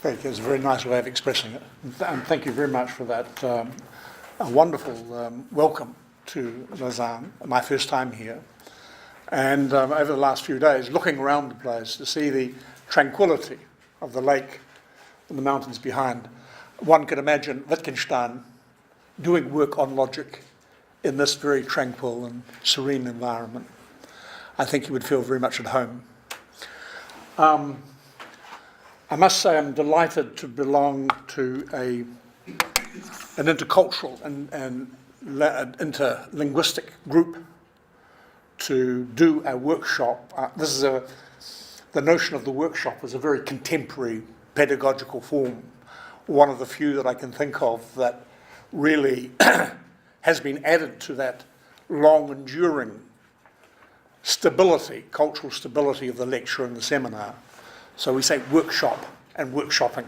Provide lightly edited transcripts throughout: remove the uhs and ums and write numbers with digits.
Thank you. It's a very nice way of expressing it. And thank you very much for that a wonderful welcome to Lausanne, my first time here. And over the last few days, looking around the place to see the tranquility of the lake and the mountains behind, one could imagine Wittgenstein doing work on logic in this very tranquil and serene environment. I think he would feel very much at home. I must say I'm delighted to belong to an intercultural and interlinguistic group to do a workshop. The notion of the workshop is a very contemporary pedagogical form, one of the few that I can think of that really has been added to that long enduring stability, cultural stability of the lecture and the seminar. So we say workshop and workshopping.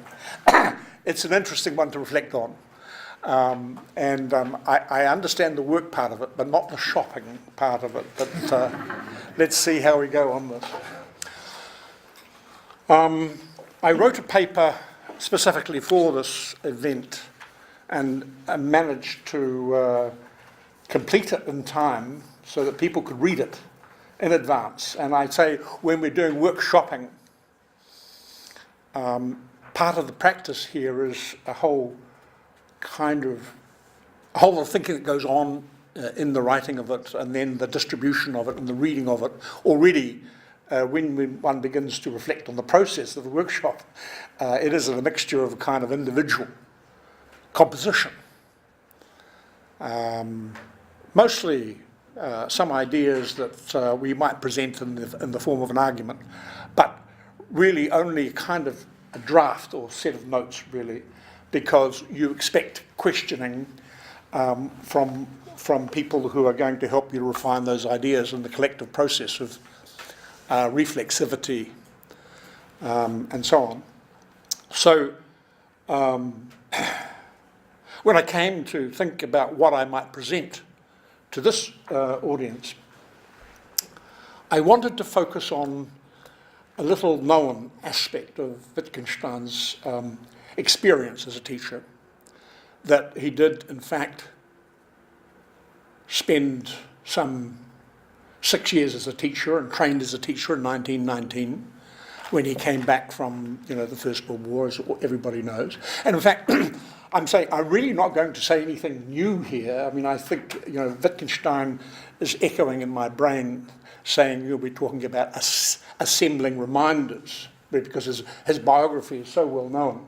It's an interesting one to reflect on. I understand the work part of it, but not the shopping part of it. But let's see how we go on this. I wrote a paper specifically for this event and managed to complete it in time so that people could read it in advance. And I'd say when we're doing workshopping, part of the practice here is a whole lot of thinking that goes on in the writing of it, and then the distribution of it and the reading of it. Already, when one begins to reflect on the process of the workshop, it is a mixture of a kind of individual composition. Mostly some ideas that we might present in the form of an argument, but really only kind of a draft or set of notes, really, because you expect questioning from people who are going to help you refine those ideas in the collective process of reflexivity and so on. So when I came to think about what I might present to this audience, I wanted to focus on a little known aspect of Wittgenstein's experience as a teacher, that he did in fact spend some 6 years as a teacher and trained as a teacher in 1919 when he came back from the First World War, as everybody knows. And in fact, I'm really not going to say anything new here. I mean, I think Wittgenstein is echoing in my brain, saying you'll be talking about assembling reminders, because his biography is so well known.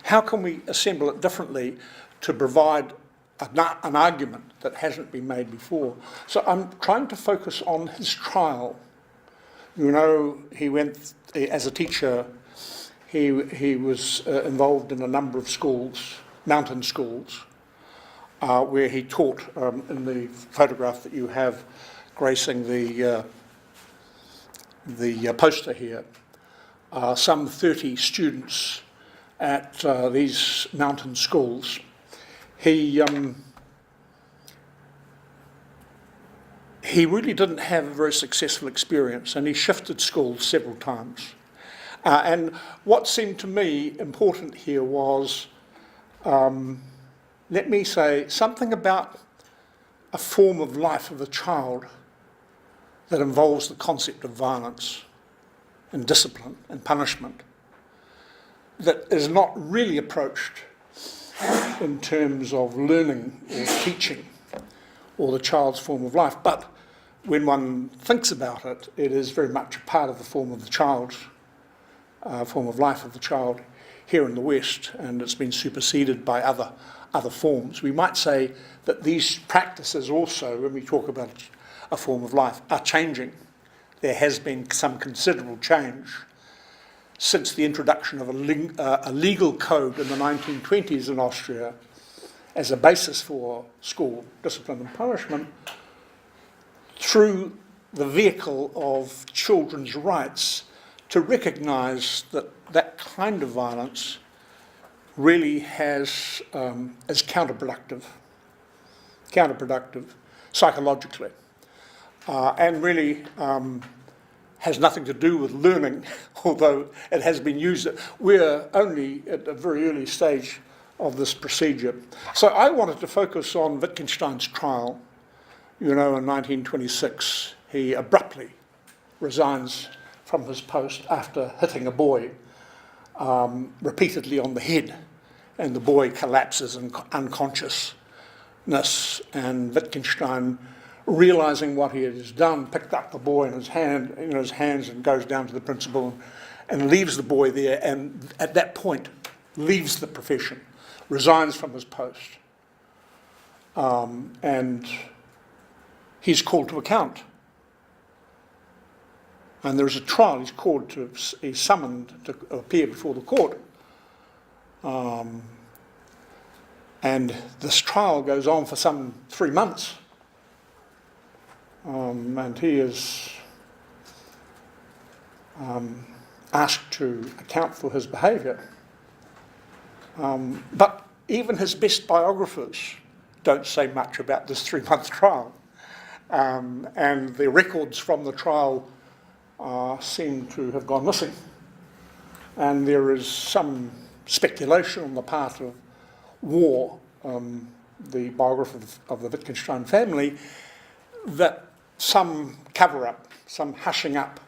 How can we assemble it differently to provide an argument that hasn't been made before? So I'm trying to focus on his trial. He went as a teacher. He was involved in a number of schools, mountain schools, where he taught. In the photograph that you have gracing the poster here, some 30 students at these mountain schools. He really didn't have a very successful experience, and he shifted schools several times. And what seemed to me important here was, let me say, something about a form of life of a child that involves the concept of violence and discipline and punishment, that is not really approached in terms of learning or teaching or the child's form of life. But when one thinks about it, it is very much a part of the form of the child's form of life of the child here in the West, and it's been superseded by other forms. We might say that these practices also, when we talk about a form of life, are changing. There has been some considerable change since the introduction of a legal code in the 1920s in Austria as a basis for school discipline and punishment, through the vehicle of children's rights, to recognise that that kind of violence really is counterproductive psychologically, and really has nothing to do with learning, although it has been used. We're only at a very early stage of this procedure. So I wanted to focus on Wittgenstein's trial. You know, in 1926, he abruptly resigns from his post after hitting a boy repeatedly on the head, and the boy collapses in unconsciousness, and Wittgenstein, realising what he has done, picked up the boy in his hands and goes down to the principal and leaves the boy there, and at that point leaves the profession, resigns from his post, and he's called to account. And there's a trial. He's summoned to appear before the court. And this trial goes on for some 3 months. And he is asked to account for his behaviour. But even his best biographers don't say much about this 3-month trial. And the records from the trial seem to have gone missing. And there is some speculation on the part of War, the biographer of the Wittgenstein family, that some cover-up, some hushing up,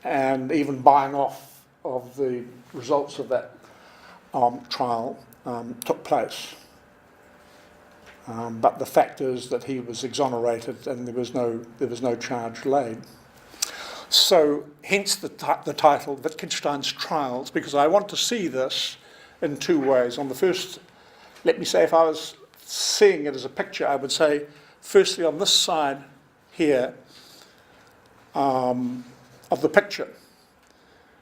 and even buying off of the results of that trial took place. But the fact is that he was exonerated and there was no charge laid. So hence the title, Wittgenstein's Trials, because I want to see this in 2 ways. On the first, let me say, if I was seeing it as a picture, I would say, firstly, on this side here of the picture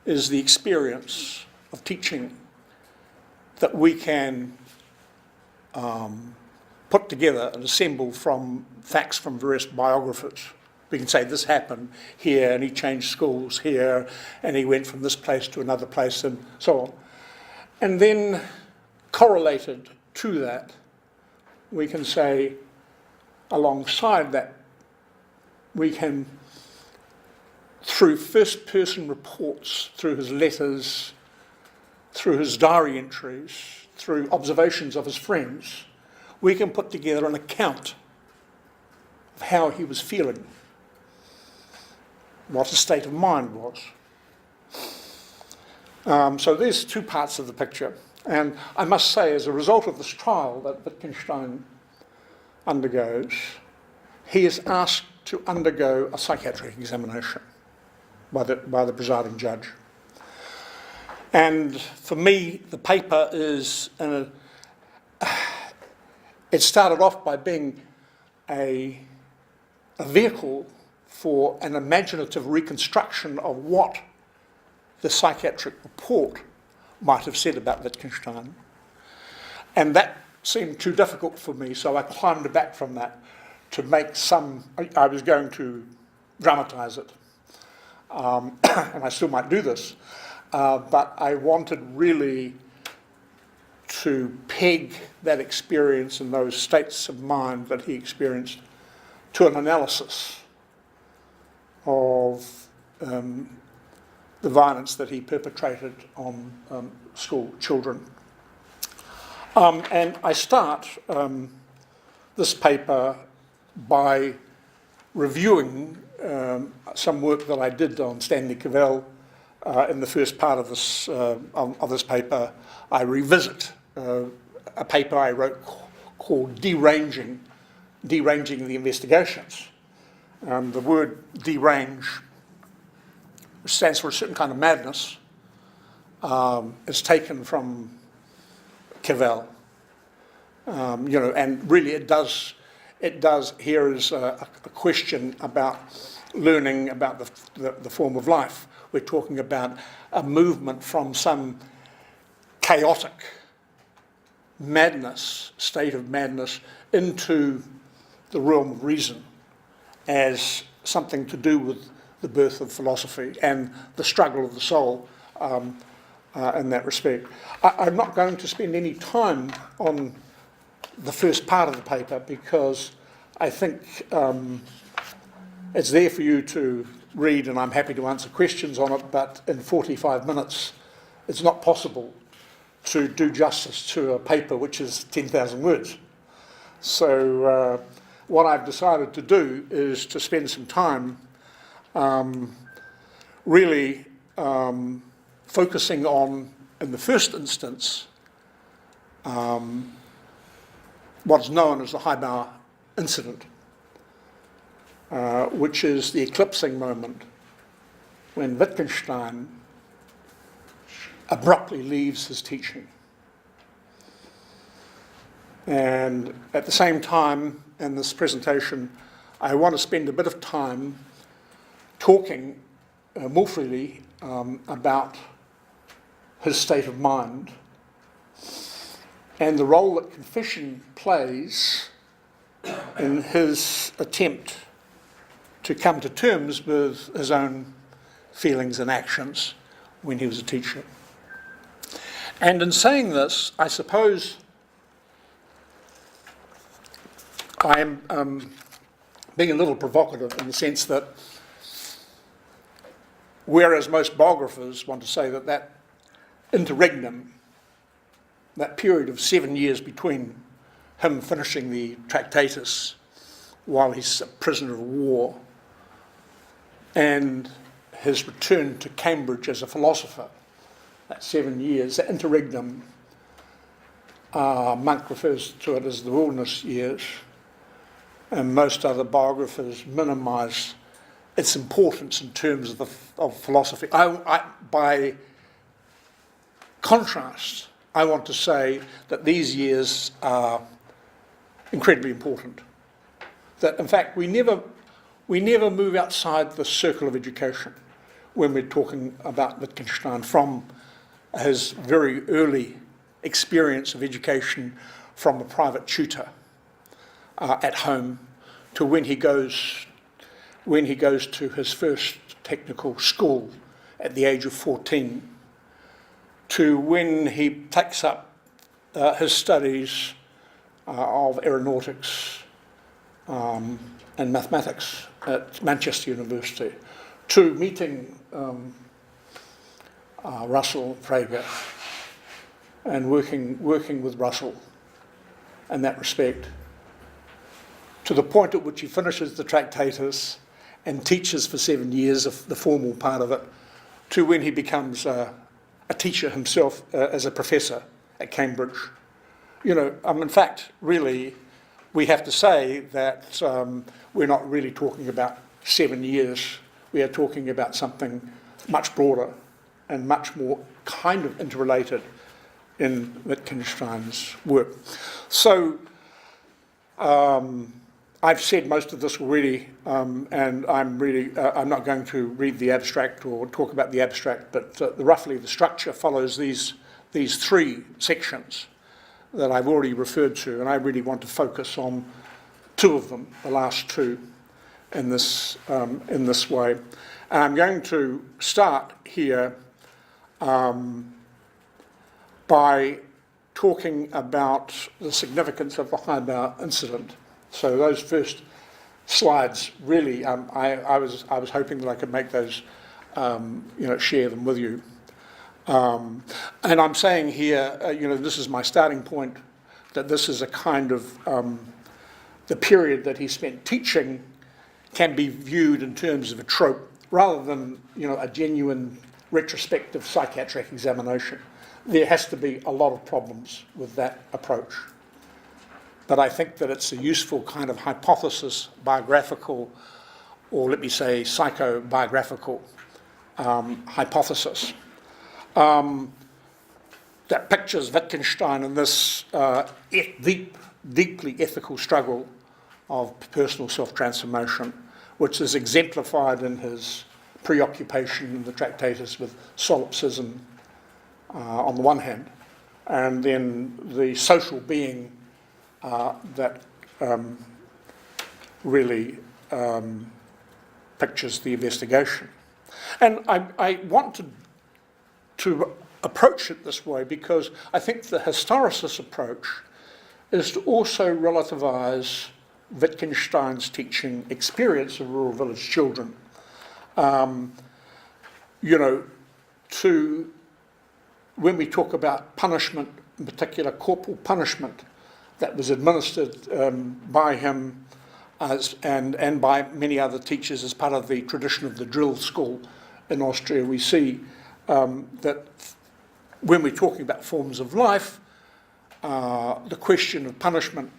is the experience of teaching that we can put together and assemble from facts from various biographers. We can say this happened here, and he changed schools here, and he went from this place to another place, and so on. And then correlated to that, we can say, alongside that, we can, through first-person reports, through his letters, through his diary entries, through observations of his friends, we can put together an account of how he was feeling, what his state of mind was. So there's 2 parts of the picture. And I must say, as a result of this trial that Wittgenstein undergoes, he is asked to undergo a psychiatric examination by the presiding judge. And for me, the paper is, it started off by being a vehicle for an imaginative reconstruction of what the psychiatric report might have said about Wittgenstein. And that seemed too difficult for me, so I climbed back from that to make I was going to dramatise it. And I still might do this, but I wanted really to peg that experience and those states of mind that he experienced to an analysis of the violence that he perpetrated on school children. And I start this paper by reviewing some work that I did on Stanley Cavell. In the first part of this paper, I revisit a paper I wrote called Deranging the Investigations. The word derange stands for a certain kind of madness. It's taken from Cavell, and really it does. Here is a question about learning about the form of life. We're talking about a movement from some chaotic madness, state of madness, into the realm of reason as something to do with the birth of philosophy and the struggle of the soul in that respect. I'm not going to spend any time on the first part of the paper because I think it's there for you to read, and I'm happy to answer questions on it, but in 45 minutes it's not possible to do justice to a paper which is 10,000 words. So what I've decided to do is to spend some time really focusing on, in the first instance, what's known as the Highbauer incident, which is the eclipsing moment when Wittgenstein abruptly leaves his teaching. And at the same time, in this presentation, I want to spend a bit of time talking more freely about his state of mind and the role that confession plays in his attempt to come to terms with his own feelings and actions when he was a teacher. And in saying this, I suppose I am being a little provocative in the sense that whereas most biographers want to say that that interregnum, that period of 7 years between him finishing the Tractatus while he's a prisoner of war and his return to Cambridge as a philosopher, that 7 years, that interregnum, Monk refers to it as the wilderness years, and most other biographers minimise its importance in terms of philosophy. By contrast, I want to say that these years are incredibly important. That, in fact, we never move outside the circle of education when we're talking about Wittgenstein, from his very early experience of education from a private tutor at home to when he goes to his first technical school at the age of 14, to when he takes up his studies of aeronautics and mathematics at Manchester University, to meeting Russell Frager and working with Russell in that respect, to the point at which he finishes the Tractatus and teaches for 7 years of the formal part of it, to when he becomes a teacher himself as a professor at Cambridge. You know, in fact, really, we have to say that we're not really talking about 7 years. We are talking about something much broader and much more kind of interrelated in Wittgenstein's work. So, I've said most of this already, and I'm not going to read the abstract or talk about the abstract, but roughly the structure follows these three sections that I've already referred to, and I really want to focus on two of them, the last two, in this way. And I'm going to start here by talking about the significance of the Highbauer incident. So those first slides, really, I was hoping that I could make those, share them with you. And I'm saying here, this is my starting point, that this is a kind of, the period that he spent teaching can be viewed in terms of a trope, rather than, a genuine retrospective psychiatric examination. There has to be a lot of problems with that approach. But I think that it's a useful kind of hypothesis, biographical, or let me say psychobiographical hypothesis that pictures Wittgenstein in this deeply ethical struggle of personal self-transformation, which is exemplified in his preoccupation in the Tractatus with solipsism on the one hand, and then the social being that really pictures the investigation. And I want to approach it this way because I think the historicist approach is to also relativise Wittgenstein's teaching experience of rural village children You know, to when we talk about punishment, in particular corporal punishment, that was administered by him and by many other teachers as part of the tradition of the drill school in Austria, we see that when we're talking about forms of life, the question of punishment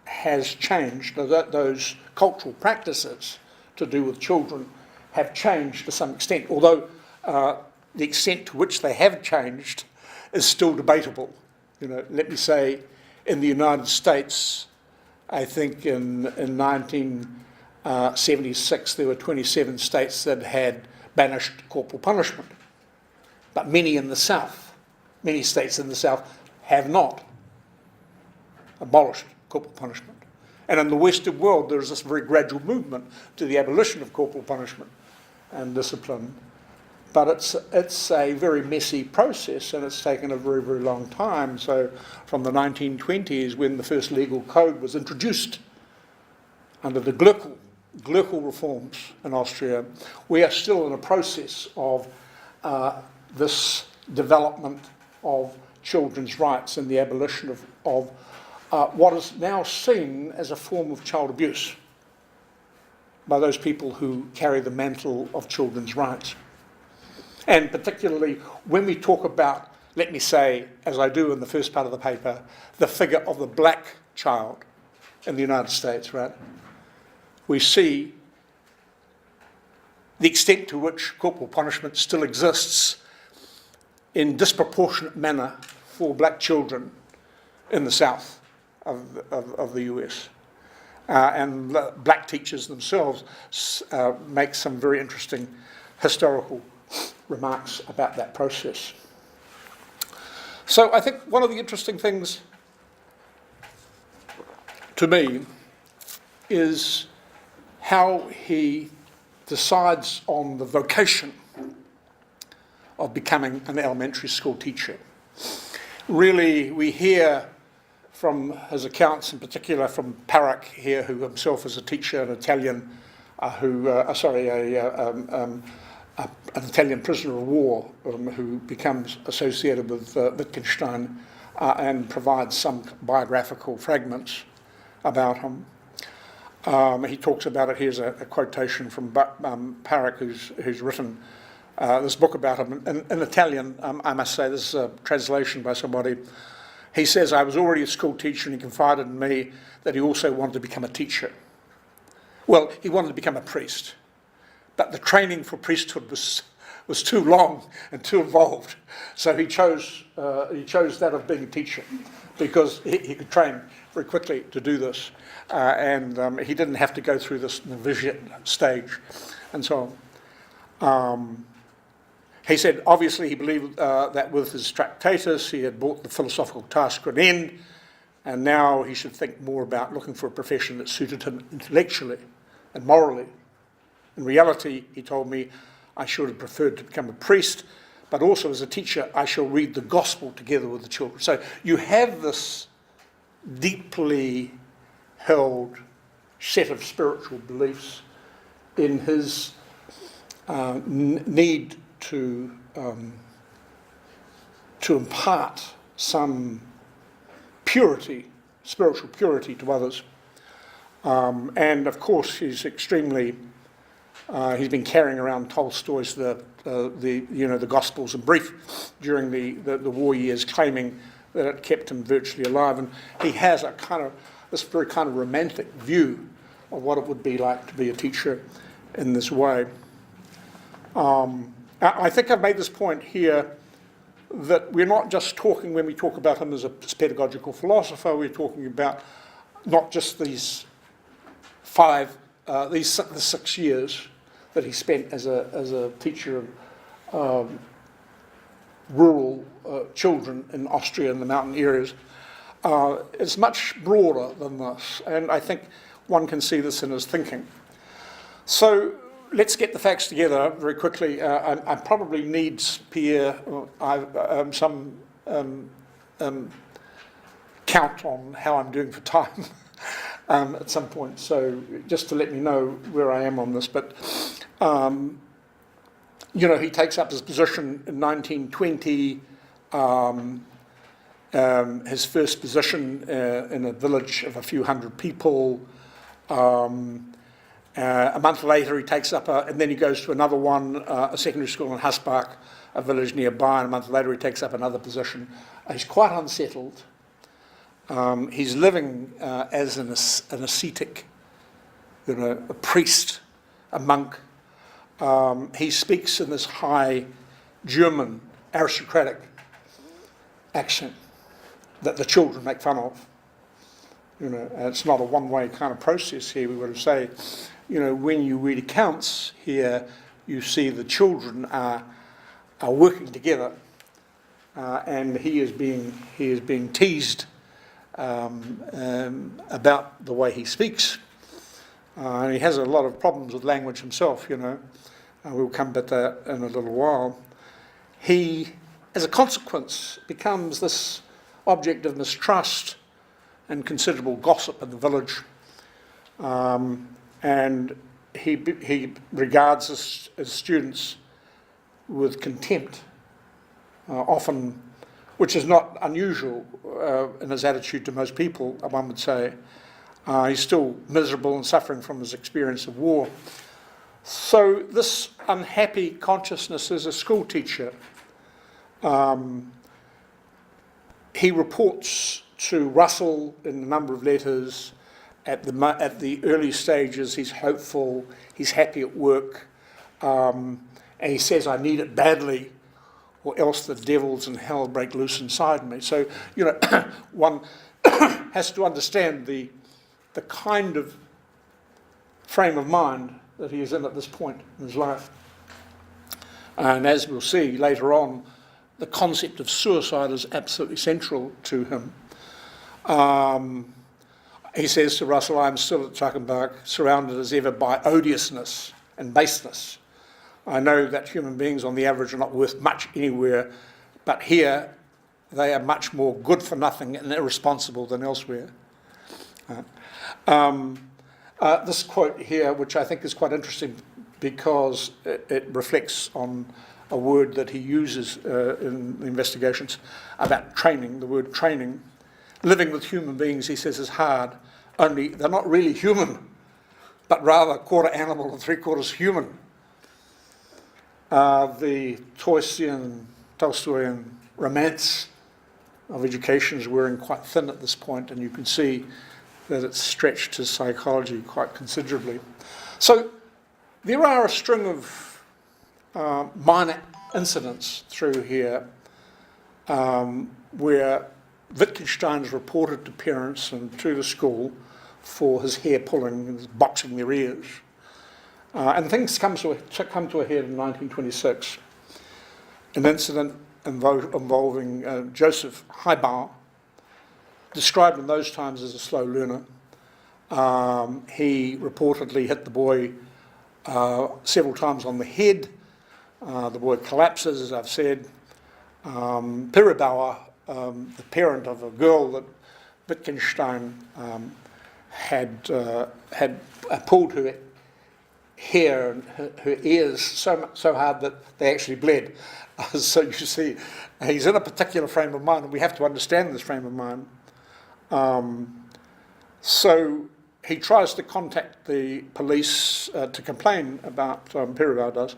has changed. Those cultural practices to do with children have changed to some extent, although the extent to which they have changed is still debatable. You know, let me say, in the United States, I think in 1976 there were 27 states that had banished corporal punishment, but many states in the South have not abolished corporal punishment. And in the Western world there is this very gradual movement to the abolition of corporal punishment and discipline. But it's a very messy process, and it's taken a very, very long time. So from the 1920s, when the first legal code was introduced under the Glöckel reforms in Austria, we are still in a process of this development of children's rights and the abolition of what is now seen as a form of child abuse by those people who carry the mantle of children's rights. And particularly when we talk about, let me say, as I do in the first part of the paper, the figure of the black child in the United States, right? We see the extent to which corporal punishment still exists in disproportionate manner for black children in the South of the US. And black teachers themselves make some very interesting historical remarks about that process. So I think one of the interesting things to me is how he decides on the vocation of becoming an elementary school teacher. Really, we hear from his accounts, in particular from Parach here, who himself is a teacher, an Italian, an Italian prisoner of war who becomes associated with Wittgenstein and provides some biographical fragments about him. He talks about it. Here's a quotation from Parach, who's written this book about him in Italian. I must say, this is a translation by somebody. He says, "I was already a school teacher, and he confided in me that he also wanted to become a teacher." Well, he wanted to become a priest, but the training for priesthood was too long and too involved. So he chose that of being a teacher because he could train very quickly to do this, and he didn't have to go through this novitiate stage and so on. He said, obviously, he believed that with his Tractatus, he had brought the philosophical task to an end, and now he should think more about looking for a profession that suited him intellectually and morally. In reality, he told me, I should have preferred to become a priest, but also as a teacher, I shall read the gospel together with the children. So you have this deeply held set of spiritual beliefs in his need to impart some purity, spiritual purity to others. And of course, he's extremely. He's been carrying around Tolstoy's the Gospels in brief during the war years, claiming that it kept him virtually alive. And he has this very kind of romantic view of what it would be like to be a teacher in this way. I think I've made this point here that we're not just talking, when we talk about him as a pedagogical philosopher, we're talking about not just these 6 years that he spent as a teacher of rural children in Austria and the mountain areas. It's much broader than this, and I think one can see this in his thinking. So let's get the facts together very quickly. I probably need, Pierre, some count on how I'm doing for time at some point. So just to let me know where I am on this. But he takes up his position in 1920, his first position in a village of a few hundred people. A month later, he takes up and then he goes to another one, a secondary school in Husbach, a village nearby, and a month later he takes up another position. He's quite unsettled. He's living as an ascetic, a priest, a monk. He speaks in this high German aristocratic accent that the children make fun of. It's not a one-way kind of process here. We would say, when you read accounts here, you see the children are working together, and he is being teased about the way he speaks. And he has a lot of problems with language himself. We'll come to that in a little while. He, as a consequence, becomes this object of mistrust and considerable gossip in the village, and he regards his students with contempt, often, which is not unusual in his attitude to most people, one would say. He's still miserable and suffering from his experience of war. So this unhappy consciousness as a school teacher, he reports to Russell in a number of letters. At the early stages, he's hopeful, he's happy at work, and he says, I need it badly, or else the devils in hell break loose inside me. So, one has to understand the kind of frame of mind that he is in at this point in his life. And as we'll see later on, the concept of suicide is absolutely central to him. He says to Russell, I'm still at Zuckerberg, surrounded as ever by odiousness and baseness. I know that human beings on the average are not worth much anywhere, but here they are much more good for nothing and irresponsible than elsewhere. This quote here, which I think is quite interesting because it reflects on a word that he uses in the investigations about training, the word training. Living with human beings, he says, is hard, only they're not really human, but rather quarter animal and three-quarters human. The Tolstoyan romance of education is wearing quite thin at this point, and you can see that it's stretched his psychology quite considerably. So there are a string of minor incidents through here where Wittgenstein is reported to parents and to the school for his hair pulling and boxing their ears. And things come to a head in 1926. An incident involving Joseph Haibau, described in those times as a slow learner. He reportedly hit the boy several times on the head. The boy collapses, as I've said. Pirabauer, the parent of a girl that Wittgenstein had pulled her hair and her ears so hard that they actually bled. So you see, he's in a particular frame of mind, and we have to understand this frame of mind. So he tries to contact the police to complain about, Pirabauer does,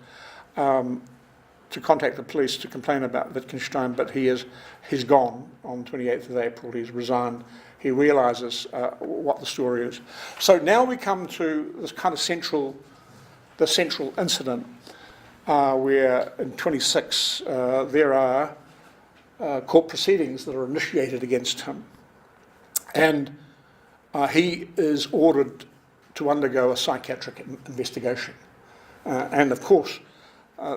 to contact the police to complain about Wittgenstein, but he's gone on 28th of April. He's resigned. He realises what the story is. So now we come to this kind of central incident where in 26 there are court proceedings that are initiated against him, and he is ordered to undergo a psychiatric investigation. And of course,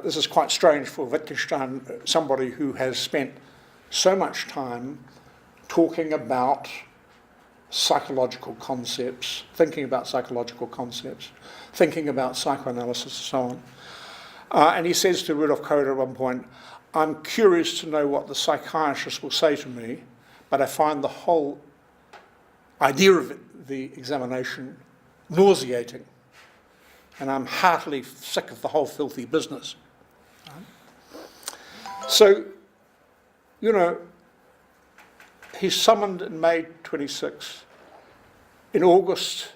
this is quite strange for Wittgenstein, somebody who has spent so much time talking about psychological concepts, thinking about psychological concepts, thinking about psychoanalysis and so on. And he says to Rudolf Koder at one point, I'm curious to know what the psychiatrist will say to me, but I find the whole idea of the examination nauseating, and I'm heartily sick of the whole filthy business. So, he's summoned in May 26. In August,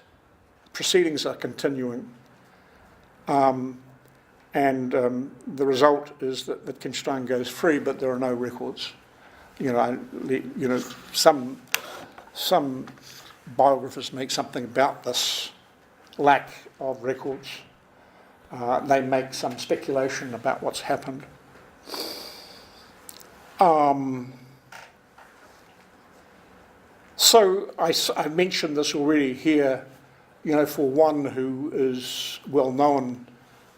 proceedings are continuing. And the result is that Wittgenstein goes free, but there are no records. Some biographers make something about this lack of records. They make some speculation about what's happened. So I mentioned this already here, for one who is well known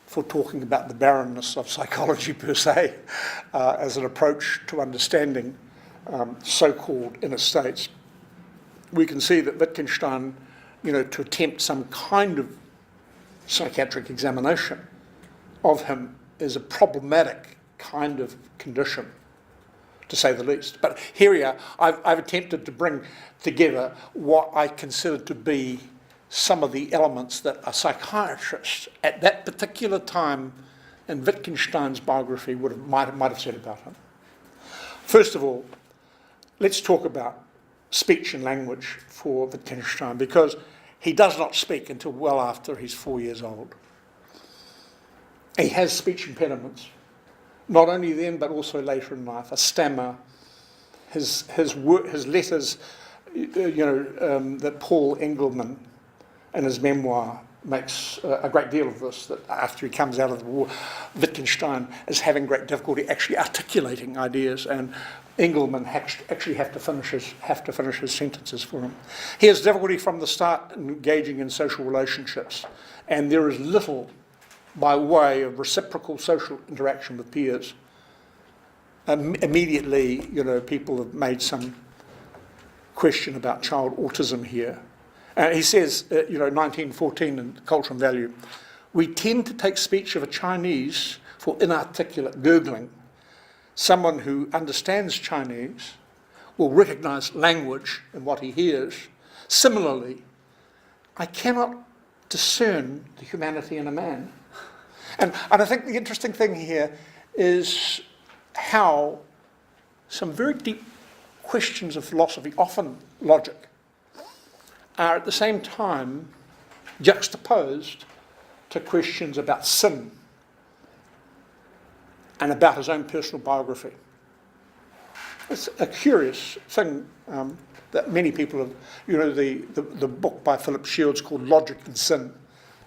for talking about the barrenness of psychology per se, as an approach to understanding so-called inner states. We can see that Wittgenstein, to attempt some kind of psychiatric examination of him is a problematic kind of condition, to say the least. But here I've attempted to bring together what I consider to be some of the elements that a psychiatrist at that particular time in Wittgenstein's biography might have said about him. First of all, let's talk about speech and language for Wittgenstein, because he does not speak until well after he's 4 years old. He has speech impediments, not only then but also later in life, a stammer. His letters, that Paul Engelman in his memoir makes a great deal of this, that after he comes out of the war, Wittgenstein is having great difficulty actually articulating ideas, and Engelman actually have to finish his sentences for him. He has difficulty from the start engaging in social relationships, and there is little by way of reciprocal social interaction with peers. Immediately, people have made some question about child autism here. He says, 1914 in Culture and Value, we tend to take speech of a Chinese for inarticulate gurgling. Someone who understands Chinese will recognise language in what he hears. Similarly, I cannot discern the humanity in a man. And I think the interesting thing here is how some very deep questions of philosophy, often logic, are at the same time juxtaposed to questions about sin and about his own personal biography. It's a curious thing that many people have, the book by Philip Shields called Logic and Sin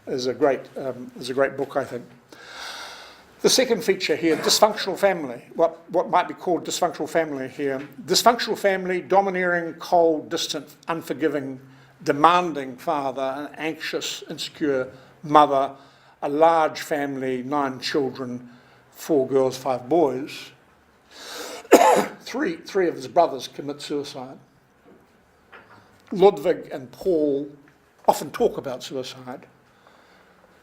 is a great book, I think. The second feature here, dysfunctional family, what might be called dysfunctional family here. Dysfunctional family, domineering, cold, distant, unforgiving, demanding father, an anxious, insecure mother, a large family, 9 children, 4 girls, 5 boys. Three of his brothers commit suicide. Ludwig and Paul often talk about suicide,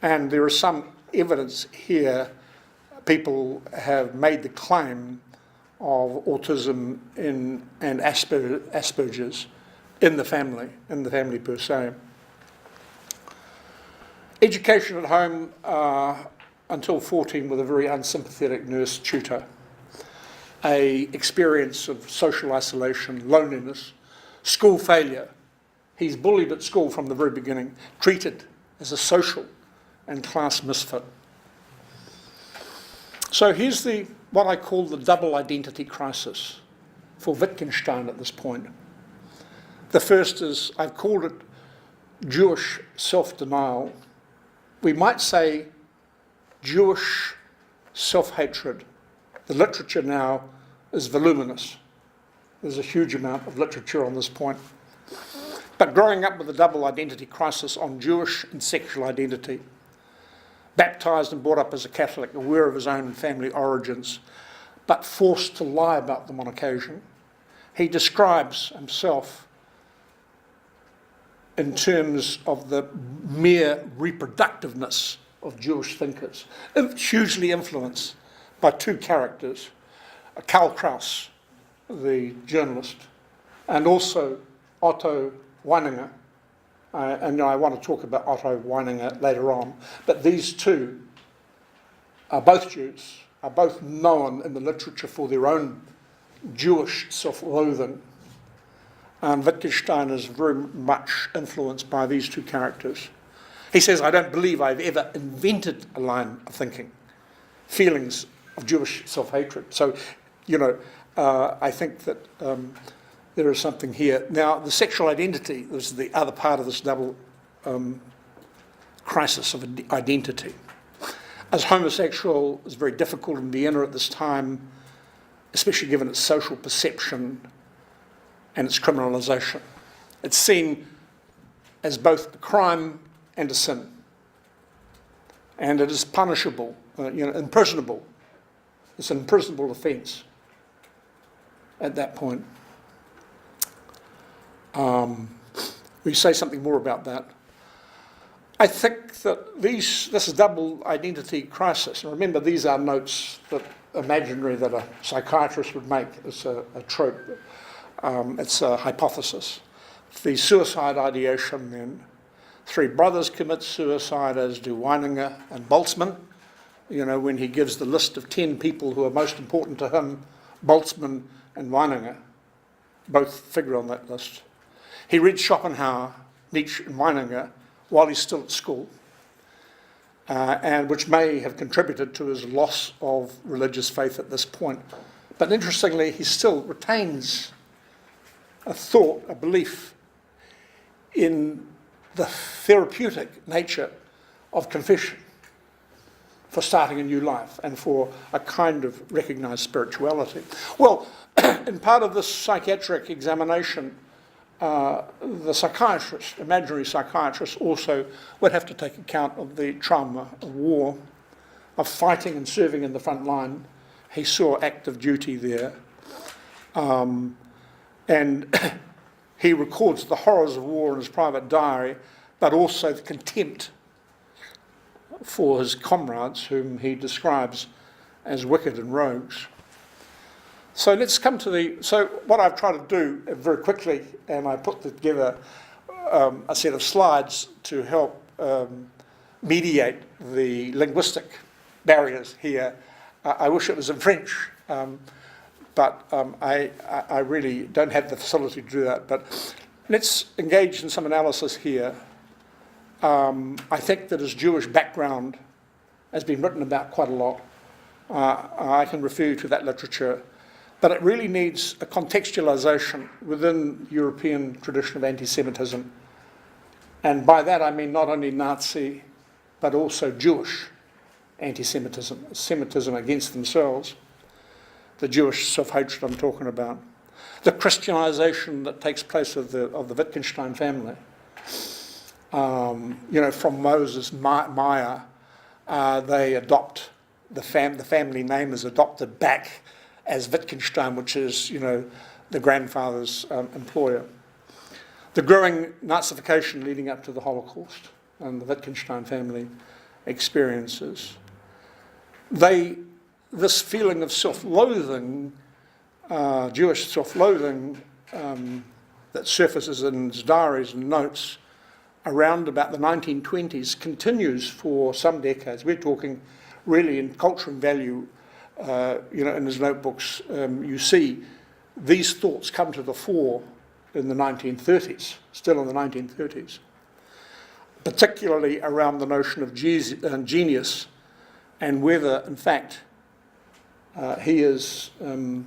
and there is some evidence here. People have made the claim of autism and Asperger's in the family per se. Education at home until 14 with a very unsympathetic nurse tutor. A experience of social isolation, loneliness, school failure. He's bullied at school from the very beginning, treated as a social and class misfit. So here's what I call the double identity crisis for Wittgenstein at this point. The first is, I've called it Jewish self-denial. We might say Jewish self-hatred. The literature now is voluminous. There's a huge amount of literature on this point. But growing up with a double identity crisis on Jewish and sexual identity, baptised and brought up as a Catholic, aware of his own family origins, but forced to lie about them on occasion, he describes himself in terms of the mere reproductiveness of Jewish thinkers, hugely influenced by 2 characters, Karl Kraus, the journalist, and also Otto Weininger. And I want to talk about Otto Weininger later on, but these 2 are both Jews, are both known in the literature for their own Jewish self-loathing. And Wittgenstein is very much influenced by these two characters. He says, I don't believe I've ever invented a line of thinking, feelings of Jewish self-hatred. So, I think that there is something here. Now, the sexual identity is the other part of this double crisis of identity. As homosexual is very difficult in Vienna at this time, especially given its social perception and its criminalisation. It's seen as both a crime and a sin. And it is punishable, imprisonable. It's an imprisonable offence at that point. We say something more about that. I think that this is double identity crisis. And remember, these are notes that imaginary that a psychiatrist would make. It's a trope. It's a hypothesis. The suicide ideation then. 3 brothers commit suicide, as do Weininger and Boltzmann. When he gives the list of 10 people who are most important to him, Boltzmann and Weininger both figure on that list. He reads Schopenhauer, Nietzsche and Weininger while he's still at school, and which may have contributed to his loss of religious faith at this point. But interestingly, he still retains a thought, a belief in the therapeutic nature of confession for starting a new life and for a kind of recognised spirituality. Well, in part of this psychiatric examination, the psychiatrist, imaginary psychiatrist, also would have to take account of the trauma of war, of fighting and serving in the front line. He saw active duty there. And he records the horrors of war in his private diary, but also the contempt for his comrades, whom he describes as wicked and rogues. So let's come to so what I've tried to do very quickly, and I put together a set of slides to help mediate the linguistic barriers here. I wish it was in French, but I really don't have the facility to do that. But let's engage in some analysis here. I think that his Jewish background has been written about quite a lot. I can refer you to that literature. But it really needs a contextualisation within the European tradition of anti-Semitism. And by that I mean not only Nazi, but also Jewish anti-Semitism, Semitism against themselves, the Jewish self-hatred I'm talking about, the Christianisation that takes place of the Wittgenstein family. From Moses, Maya, they adopt, the family name is adopted back as Wittgenstein, which is, the grandfather's employer. The growing Nazification leading up to the Holocaust and the Wittgenstein family experiences. This feeling of self-loathing, Jewish self-loathing, that surfaces in his diaries and notes around about the 1920s continues for some decades. We're talking really in culture and value. In his notebooks, you see these thoughts come to the fore in the 1930s, still in the 1930s, particularly around the notion of genius and whether, in fact, he is a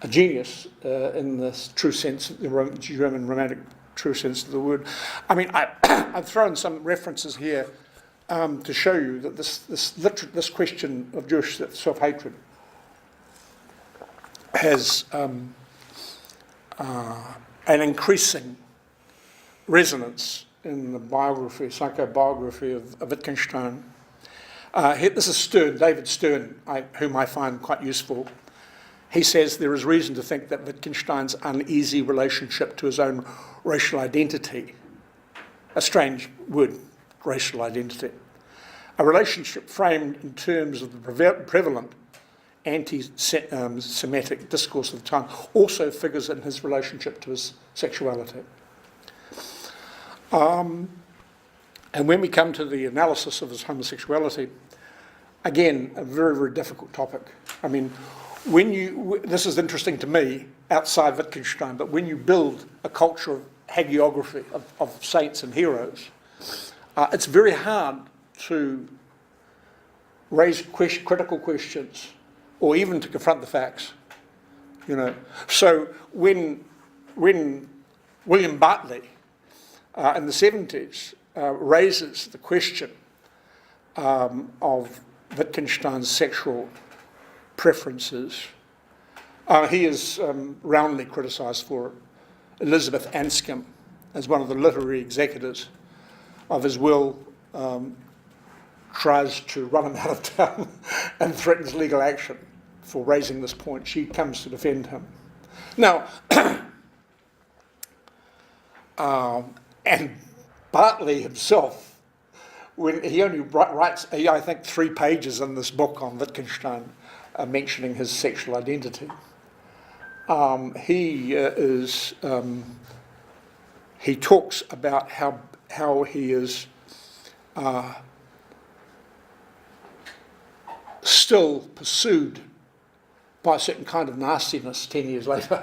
genius in the true sense, the German Romantic true sense of the word. I mean, I've thrown some references here to show you that this question of Jewish self-hatred has an increasing resonance in the psychobiography of Wittgenstein. This is Stern, David Stern, whom I find quite useful. He says there is reason to think that Wittgenstein's uneasy relationship to his own racial identity, a strange word, racial identity, a relationship framed in terms of the prevalent anti-Semitic discourse of the time, also figures in his relationship to his sexuality. And when we come to the analysis of his homosexuality, again, a very, very difficult topic. I mean, this is interesting to me, outside Wittgenstein, but when you build a culture of hagiography, of saints and heroes, it's very hard to raise critical questions or even to confront the facts, you know. So when William Bartley in the 70s raises the question of Wittgenstein's sexual preferences, he is roundly criticised for it. Elizabeth Anscombe, as one of the literary executors of his will, tries to run him out of town and threatens legal action for raising this point. She comes to defend him. Now, and Bartley himself, when he only writes, I think, 3 pages in this book on Wittgenstein, mentioning his sexual identity, he talks about how he is still pursued by a certain kind of nastiness 10 years later.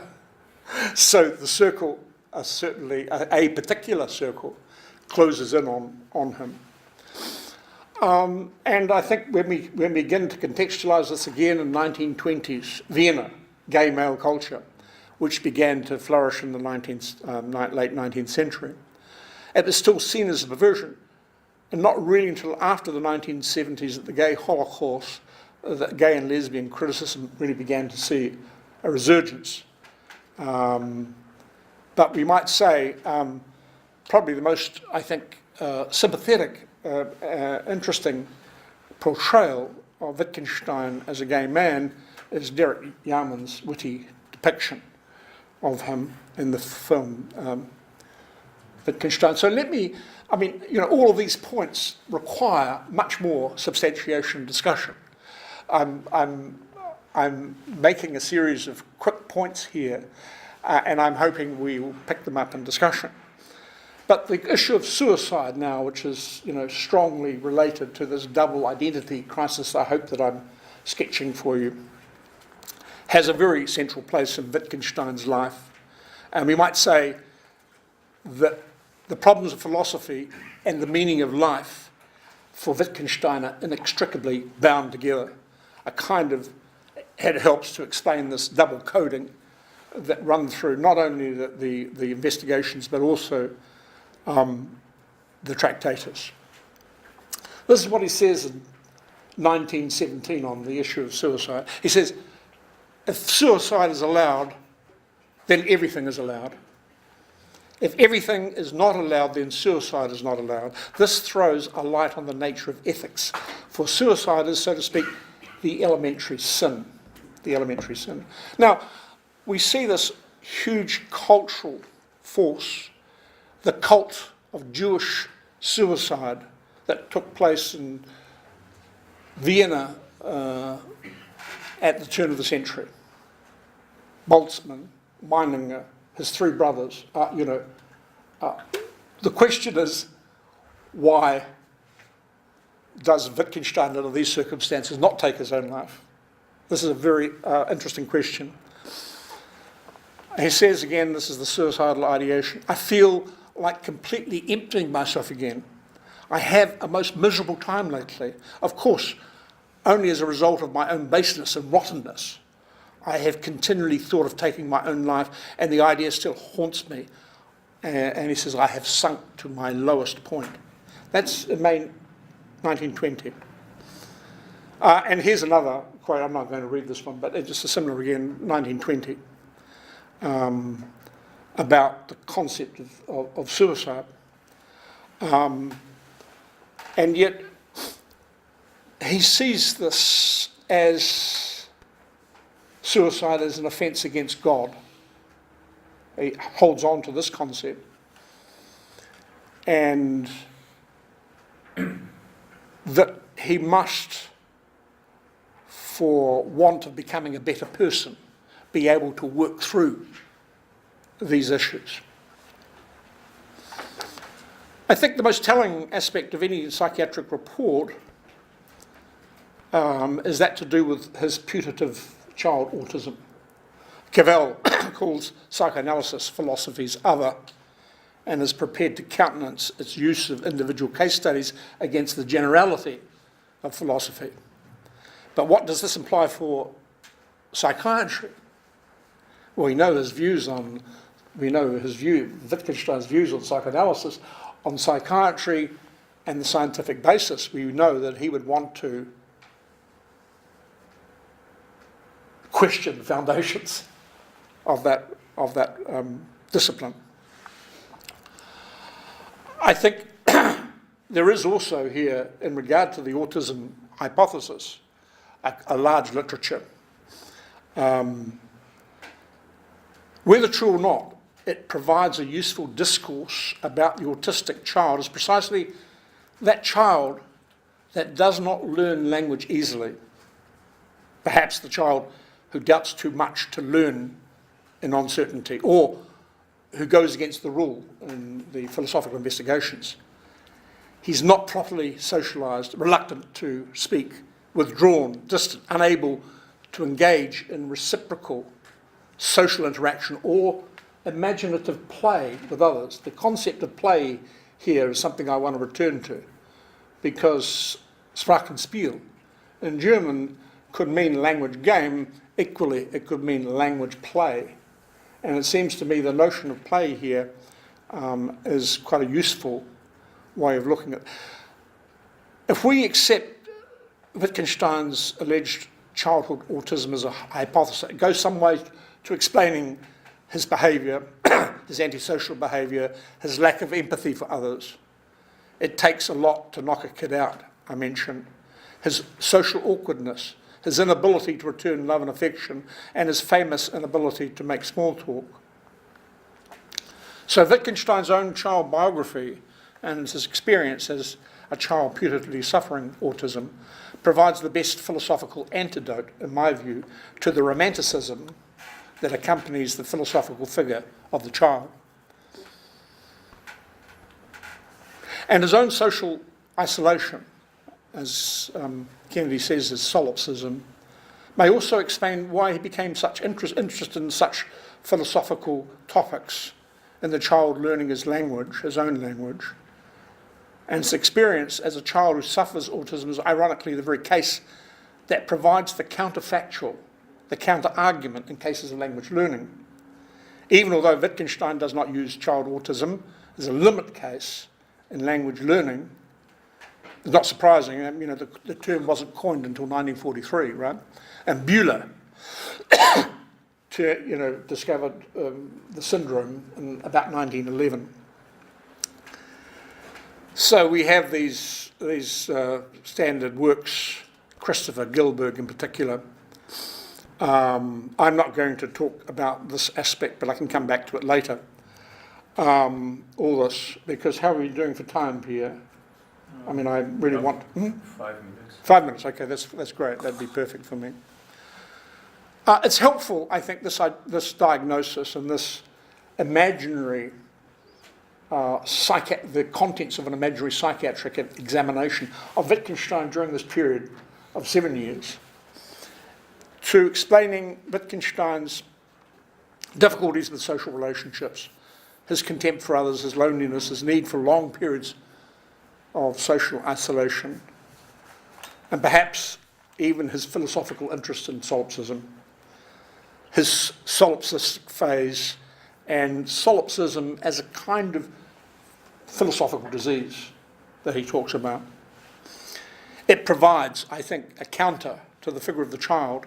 So the circle, certainly a particular circle, closes in on him. And I think when we begin to contextualise this again in 1920s Vienna, gay male culture, which began to flourish in the late 19th century, it was still seen as a perversion. And not really until after the 1970s that the gay Holocaust, the gay and lesbian criticism really began to see a resurgence. But we might say probably the most, I think, sympathetic, interesting portrayal of Wittgenstein as a gay man is Derek Yarman's witty depiction of him in the film Wittgenstein. So all of these points require much more substantiation and discussion. I'm making a series of quick points here, and I'm hoping we will pick them up in discussion. But the issue of suicide now, which is strongly related to this double identity crisis I hope that I'm sketching for you, has a very central place in Wittgenstein's life. And we might say that the problems of philosophy and the meaning of life for Wittgenstein are inextricably bound together. It helps to explain this double coding that run through not only the investigations but also the Tractatus. This is what he says in 1917 on the issue of suicide. He says, if suicide is allowed, then everything is allowed. If everything is not allowed, then suicide is not allowed. This throws a light on the nature of ethics. For suicide is, so to speak, the elementary sin. The elementary sin. Now, we see this huge cultural force, the cult of Jewish suicide that took place in Vienna at the turn of the century. Boltzmann, Meininger, his 3 brothers. The question is, why does Wittgenstein, under these circumstances, not take his own life? This is a very interesting question. He says again, this is the suicidal ideation, I feel like completely emptying myself again. I have a most miserable time lately. Of course, only as a result of my own baseness and rottenness. I have continually thought of taking my own life, and the idea still haunts me. And he says, I have sunk to my lowest point. That's in May 1920. And here's another quote, I'm not going to read this one, but it's just a similar again, 1920, about the concept of suicide. And yet, he sees this as suicide as an offence against God. He holds on to this concept. And that he must, for want of becoming a better person, be able to work through these issues. I think the most telling aspect of any psychiatric report is that to do with his putative child autism. Cavell calls psychoanalysis philosophy's other and is prepared to countenance its use of individual case studies against the generality of philosophy. But what does this imply for psychiatry? Well, we know Wittgenstein's views on psychoanalysis, on psychiatry and the scientific basis. We know that he would want to question the foundations of that discipline. I think there is also here, in regard to the autism hypothesis, a large literature. Whether true or not, it provides a useful discourse about the autistic child as precisely that child that does not learn language easily. Perhaps the child who doubts too much to learn in uncertainty, or who goes against the rule in the philosophical investigations. He's not properly socialised, reluctant to speak, withdrawn, distant, unable to engage in reciprocal social interaction or imaginative play with others. The concept of play here is something I want to return to, because Sprachenspiel in German could mean language game, equally it could mean language play. And it seems to me the notion of play here is quite a useful way of looking at it. If we accept Wittgenstein's alleged childhood autism as a hypothesis, it goes some way to explaining his behaviour, his antisocial behaviour, his lack of empathy for others. It takes a lot to knock a kid out, I mentioned. His social awkwardness, his inability to return love and affection, and his famous inability to make small talk. So Wittgenstein's own child biography and his experience as a child putatively suffering autism provides the best philosophical antidote, in my view, to the romanticism that accompanies the philosophical figure of the child. And his own social isolation, as Kennedy says, is solipsism, may also explain why he became such interested in such philosophical topics in the child learning his language, his own language. And his experience as a child who suffers autism is ironically the very case that provides the counterfactual, the counter-argument in cases of language learning. Even although Wittgenstein does not use child autism as a limit case in language learning, it's not surprising, the term wasn't coined until 1943, right? And Buehler discovered the syndrome in about 1911. So we have these standard works, Christopher Gilberg in particular. I'm not going to talk about this aspect, but I can come back to it later. All this, because how are we doing for time, Pierre? I mean, I really want... 5 minutes. 5 minutes, okay, that's great. That'd be perfect for me. It's helpful, I think, this diagnosis and this imaginary, the contents of an imaginary psychiatric examination of Wittgenstein during this period of 7 years, to explaining Wittgenstein's difficulties with social relationships, his contempt for others, his loneliness, his need for long periods of social isolation, and perhaps even his philosophical interest in solipsism, his solipsistic phase, and solipsism as a kind of philosophical disease that he talks about. It provides, I think, a counter to the figure of the child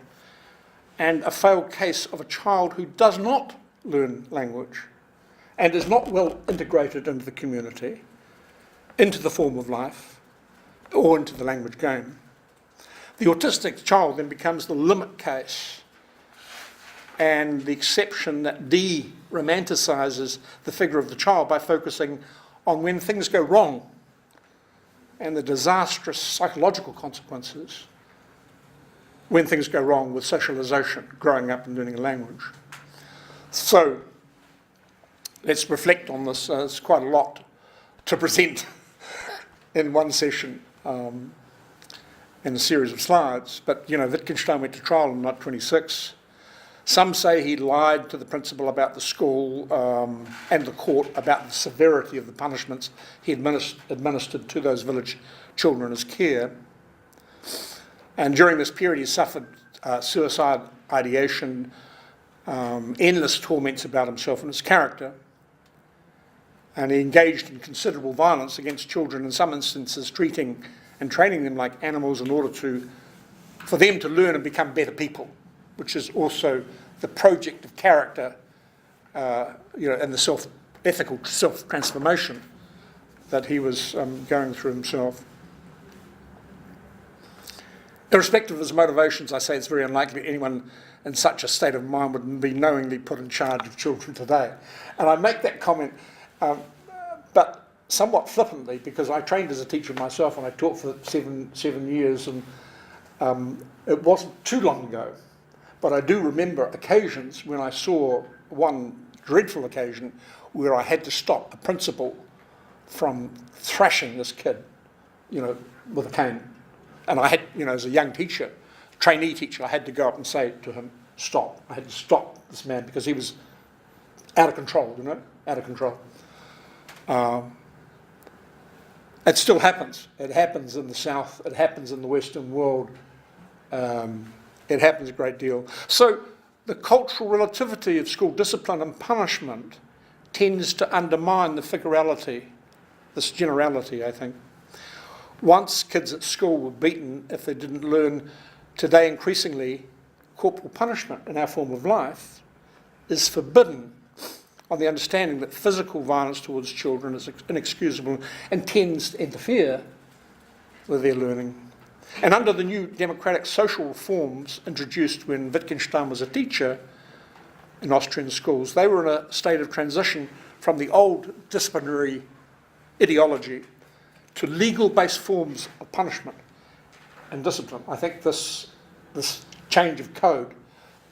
and a failed case of a child who does not learn language and is not well integrated into the community, into the form of life, or into the language game. The autistic child then becomes the limit case and the exception that de-romanticizes the figure of the child by focusing on when things go wrong and the disastrous psychological consequences when things go wrong with socialization, growing up and learning a language. So let's reflect on this. It's quite a lot to present in one session. in a series of slides. But, Wittgenstein went to trial in 1926. Some say he lied to the principal about the school and the court about the severity of the punishments he administered to those village children as care. And during this period he suffered suicide ideation, endless torments about himself and his character. And he engaged in considerable violence against children, in some instances treating and training them like animals in order for them to learn and become better people, which is also the project of character, and the ethical self-transformation that he was going through himself. Irrespective of his motivations, I say it's very unlikely anyone in such a state of mind would be knowingly put in charge of children today. And I make that comment, but somewhat flippantly, because I trained as a teacher myself and I taught for seven years, and it wasn't too long ago. But I do remember occasions when I saw one dreadful occasion where I had to stop a principal from thrashing this kid, with a cane. And I had, as a young teacher, trainee teacher, I had to go up and say to him, stop. I had to stop this man because he was out of control, out of control. It still happens. It happens in the South. It happens in the Western world. It happens a great deal. So the cultural relativity of school discipline and punishment tends to undermine the figurality, this generality, I think. Once kids at school were beaten if they didn't learn, today increasingly corporal punishment in our form of life is forbidden on the understanding that physical violence towards children is inexcusable and tends to interfere with their learning. And under the new democratic social reforms introduced when Wittgenstein was a teacher in Austrian schools, they were in a state of transition from the old disciplinary ideology to legal-based forms of punishment and discipline. I think this change of code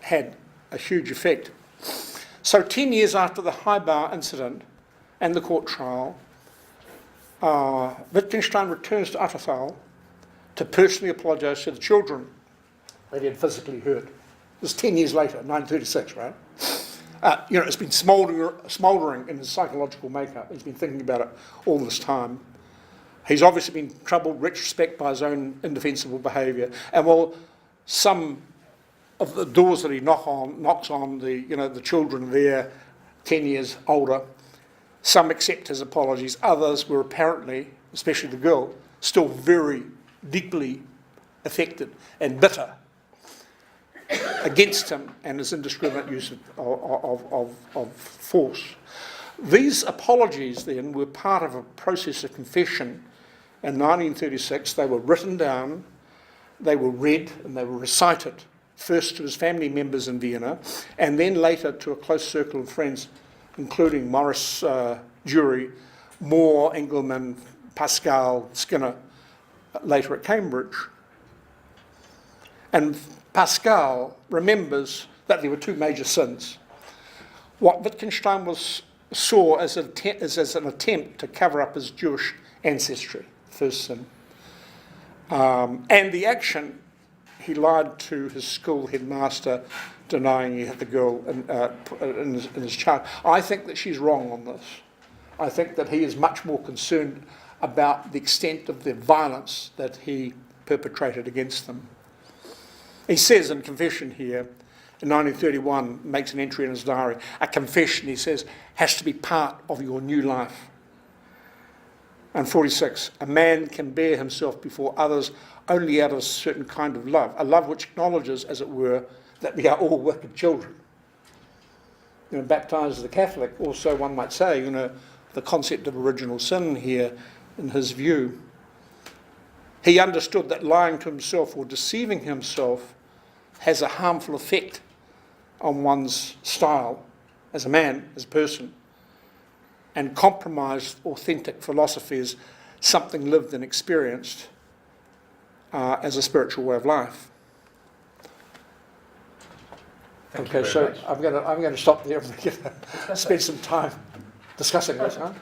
had a huge effect. So 10 years after the High Bar incident and the court trial, Wittgenstein returns to Atterthal to personally apologise to the children that he had physically hurt. This is 10 years later, 1936, right? It's been smouldering in his psychological makeup. He's been thinking about it all this time. He's obviously been troubled, retrospect, by his own indefensible behaviour. And while some of the doors that he knocks on, the children there, 10 years older, some accept his apologies. Others were apparently, especially the girl, still very deeply affected and bitter against him and his indiscriminate use of force. These apologies then were part of a process of confession. In 1936, they were written down, they were read, and they were recited, first to his family members in Vienna, and then later to a close circle of friends, including Maurice Dury, Moore, Engelman, Pascal, Skinner, later at Cambridge. And Pascal remembers that there were two major sins. What Wittgenstein saw as an attempt to cover up his Jewish ancestry, first sin. And the action, he lied to his school headmaster, denying he had the girl in his child. I think that she's wrong on this. I think that he is much more concerned about the extent of the violence that he perpetrated against them. He says in confession here, in 1931, makes an entry in his diary, a confession, he says, has to be part of your new life. And 46, a man can bear himself before others only out of a certain kind of love, a love which acknowledges, as it were, that we are all wicked children. Baptised as a Catholic, also one might say, the concept of original sin here, in his view. He understood that lying to himself or deceiving himself has a harmful effect on one's style as a man, as a person, and compromised authentic philosophy is something lived and experienced as a spiritual way of life. Thank you Okay, very so much. I'm going to stop there and spend some time discussing this. Huh?